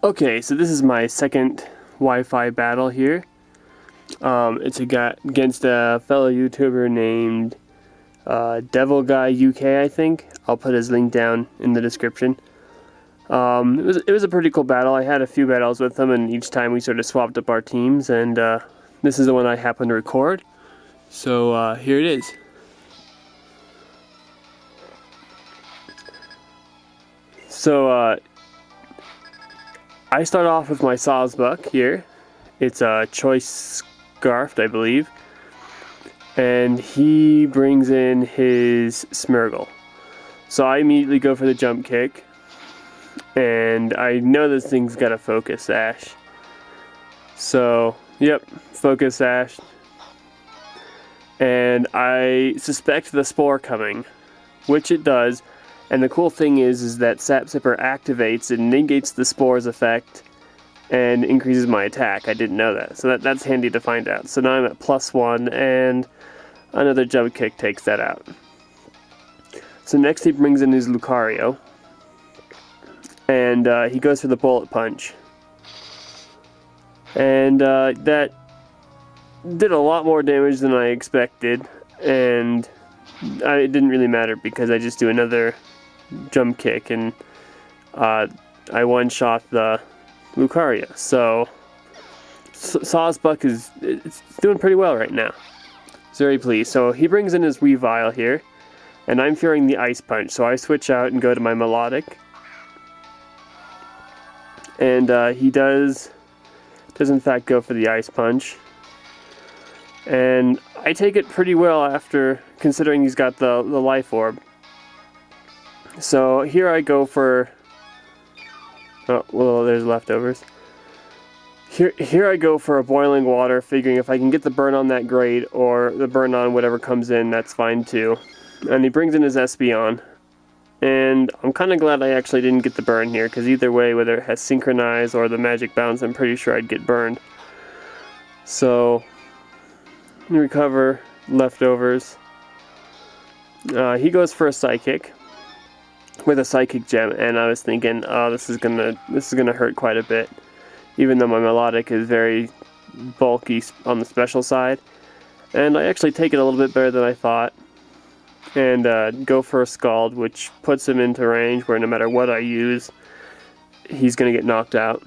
Okay, so this is my second Wi-Fi battle here. It's against a fellow YouTuber named DevilGuyUK, I think. I'll put his link down in the description. It was a pretty cool battle. I had a few battles with him, and each time we sort of swapped up our teams, and this is the one I happened to record. So here it is. So I start off with my Sawsbuck here. It's a choice scarfed, I believe. And he brings in his Smeargle. So I immediately go for the jump kick. And I know this thing's got a focus sash. So, yep, focus sash. And I suspect the spore coming, which it does. And the cool thing is that Sap Sipper activates and negates the spore's effect and increases my attack. I didn't know that, so that's handy to find out. So now I'm at +1, and another jump kick takes that out. So next he brings in his Lucario, and he goes for the bullet punch. And that did a lot more damage than I expected, and it didn't really matter because I just do another jump kick, and I one-shot the Lucario. So Sawsbuck it's doing pretty well right now. It's very pleased. So he brings in his Weavile here, and I'm fearing the Ice Punch. So I switch out and go to my Melodic, and he does in fact go for the Ice Punch. And I take it pretty well after considering he's got the Life Orb. So here I go for, oh, well, there's leftovers. Here I go for a Boiling Water, figuring if I can get the burn on that great, or the burn on whatever comes in, that's fine too. And he brings in his Espeon. And I'm kind of glad I actually didn't get the burn here, because either way, whether it has Synchronize or the Magic Bounce, I'm pretty sure I'd get burned. So, recover, leftovers. He goes for a Psychic with a Psychic Gem, and I was thinking, oh, this is gonna hurt quite a bit, even though my Melodic is very bulky on the special side. And I actually take it a little bit better than I thought, and go for a Scald, which puts him into range where no matter what I use, he's gonna get knocked out.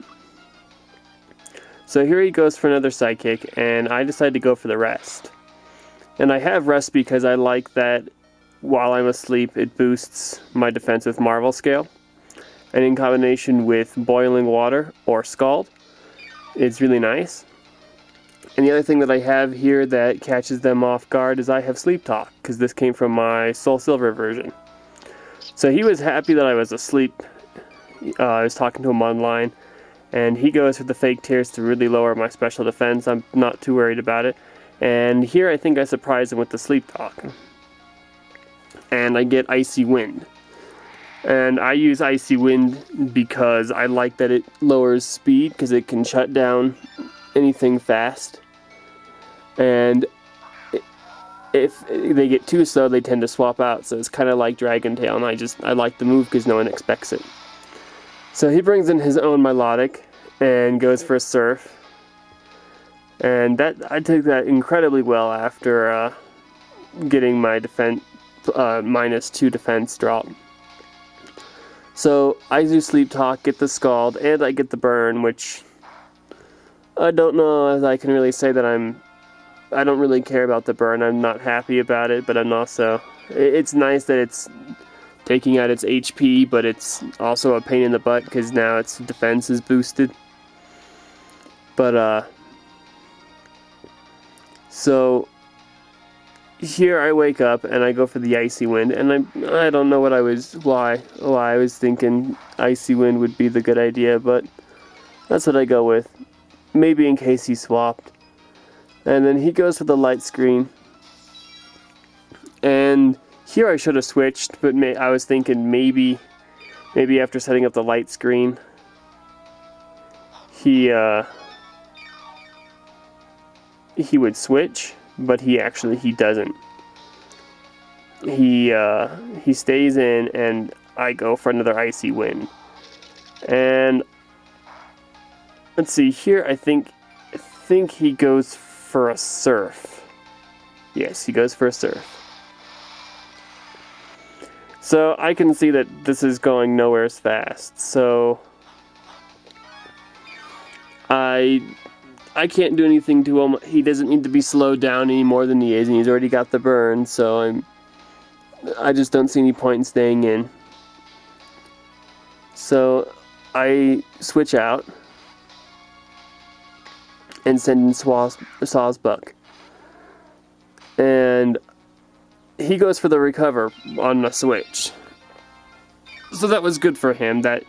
So here he goes for another Psychic, and I decide to go for the Rest. And I have Rest because I like that while I'm asleep, it boosts my defense with Marvel Scale. And in combination with Boiling Water or Scald, it's really nice. And the other thing that I have here that catches them off guard is I have Sleep Talk, because this came from my Soul Silver version. So he was happy that I was asleep. I was talking to him online, and he goes for the Fake Tears to really lower my special defense. I'm not too worried about it. And here I think I surprised him with the Sleep Talk. And I get Icy Wind. And I use Icy Wind because I like that it lowers speed, because it can shut down anything fast. And if they get too slow, they tend to swap out, so it's kind of like Dragon Tail, and I like the move because no one expects it. So he brings in his own Melodic and goes for a Surf. And I take that incredibly well after getting my defense -2 defense drop. So I do Sleep Talk, get the Scald, and I get the burn, which I don't know if I can really say that I don't really care about the burn. I'm not happy about it, but I'm also, it's nice that it's taking out its HP, but it's also a pain in the butt because now its defense is boosted. But so here I wake up and I go for the Icy Wind, and I don't know why I was thinking Icy Wind would be the good idea, but that's what I go with. Maybe in case he swapped. And then he goes for the Light Screen. And here I should have switched, but I was thinking maybe after setting up the Light Screen, he would switch. But he doesn't. He stays in, and I go for another Icy Wind. And let's see here. I think he goes for a surf. Yes, he goes for a surf. So I can see that this is going nowhere as fast. So I can't do anything to him. He doesn't need to be slowed down any more than he is, and he's already got the burn. So I just don't see any point in staying in. So I switch out and send in Sawsbuck. And he goes for the recover on the switch. So that was good for him. That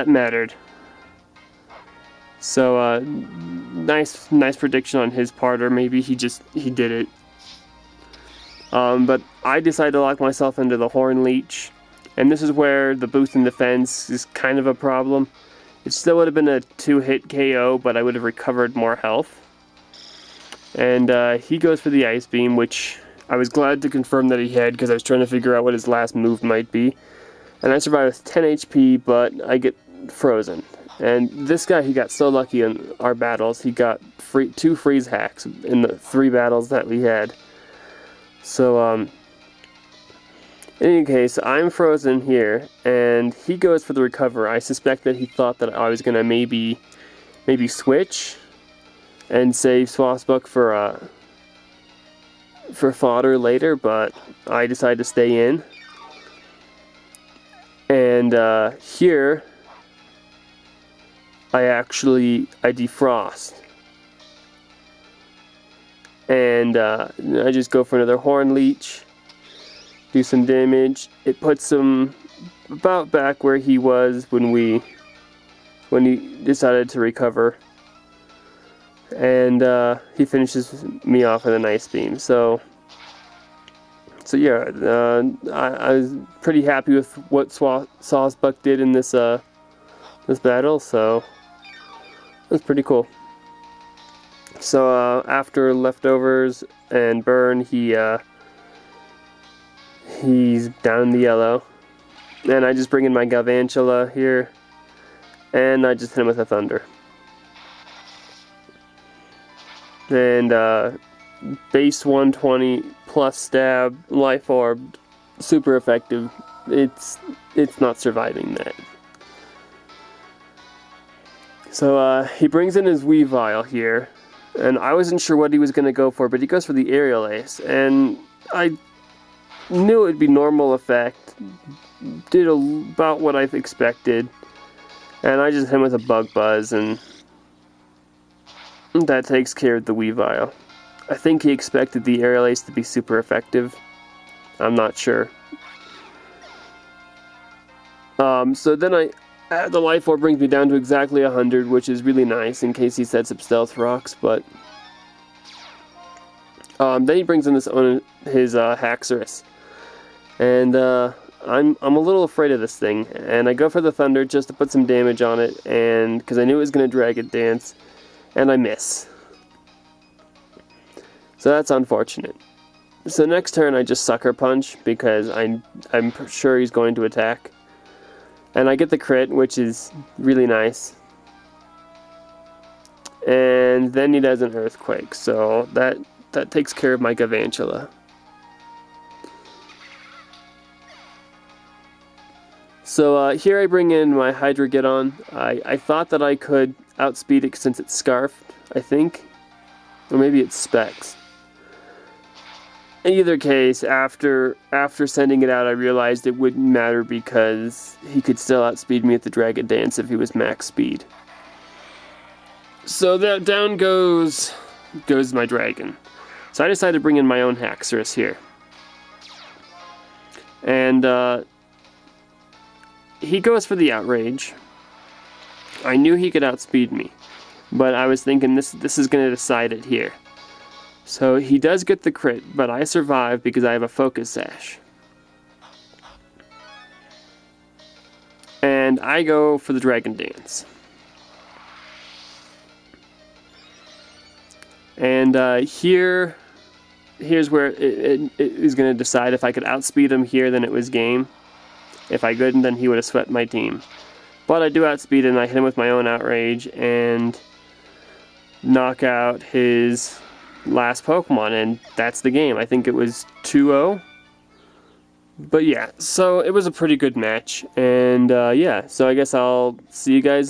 mattered. So nice prediction on his part, or maybe he did it. But I decided to lock myself into the Horn Leech, and this is where the boost in defense is kind of a problem. It still would have been a 2-hit KO, but I would have recovered more health. And he goes for the Ice Beam, which I was glad to confirm that he had, because I was trying to figure out what his last move might be. And I survive with 10 HP, but I get frozen. And this guy, he got so lucky in our battles. He got 2 freeze hacks in the 3 battles that we had. So, in any case, I'm frozen here, and he goes for the recover. I suspect that he thought that I was gonna maybe switch and save Swasbuck for fodder later, but I decided to stay in. And here I defrost. And I just go for another Horn Leech, do some damage. It puts him about back where he was when he decided to recover. And he finishes me off with an Ice Beam. So yeah, I was pretty happy with what Sawsbuck did in this battle. So it was pretty cool. So after leftovers and burn, he's down in the yellow, and I just bring in my Galvantula here, and I just hit him with a Thunder. And base 120 plus stab, life orb, super effective. It's not surviving that. So he brings in his Weavile here, and I wasn't sure what he was going to go for, but he goes for the Aerial Ace, and I knew it would be normal effect, did about what I expected, and I just hit him with a Bug Buzz, and that takes care of the Weavile. I think he expected the Aerial Ace to be super effective. I'm not sure. So then the Life Orb brings me down to exactly 100, which is really nice in case he sets up Stealth Rocks, but then he brings in his Haxorus. And I'm a little afraid of this thing, and I go for the Thunder just to put some damage on it, and because I knew it was going to Dragon Dance, and I miss. So that's unfortunate. So next turn I just Sucker Punch because I'm sure he's going to attack. And I get the crit, which is really nice. And then he does an Earthquake, so that takes care of my Galvantula. So here I bring in my Hydreigon. I thought that I could outspeed it since it's Scarfed, I think. Or maybe it's Specs. In either case, after sending it out, I realized it wouldn't matter because he could still outspeed me at the Dragon Dance if he was max speed. So that down goes my dragon. So I decided to bring in my own Haxorus here. And he goes for the Outrage. I knew he could outspeed me, but I was thinking this is going to decide it here. So he does get the crit, but I survive because I have a Focus Sash. And I go for the Dragon Dance. And here's where it is going to decide. If I could outspeed him here, then it was game. If I couldn't, then he would have swept my team. But I do outspeed him, and I hit him with my own outrage and knock out his last Pokemon, and that's the game. I think it was 2-0. But yeah, so it was a pretty good match, and yeah, so I guess I'll see you guys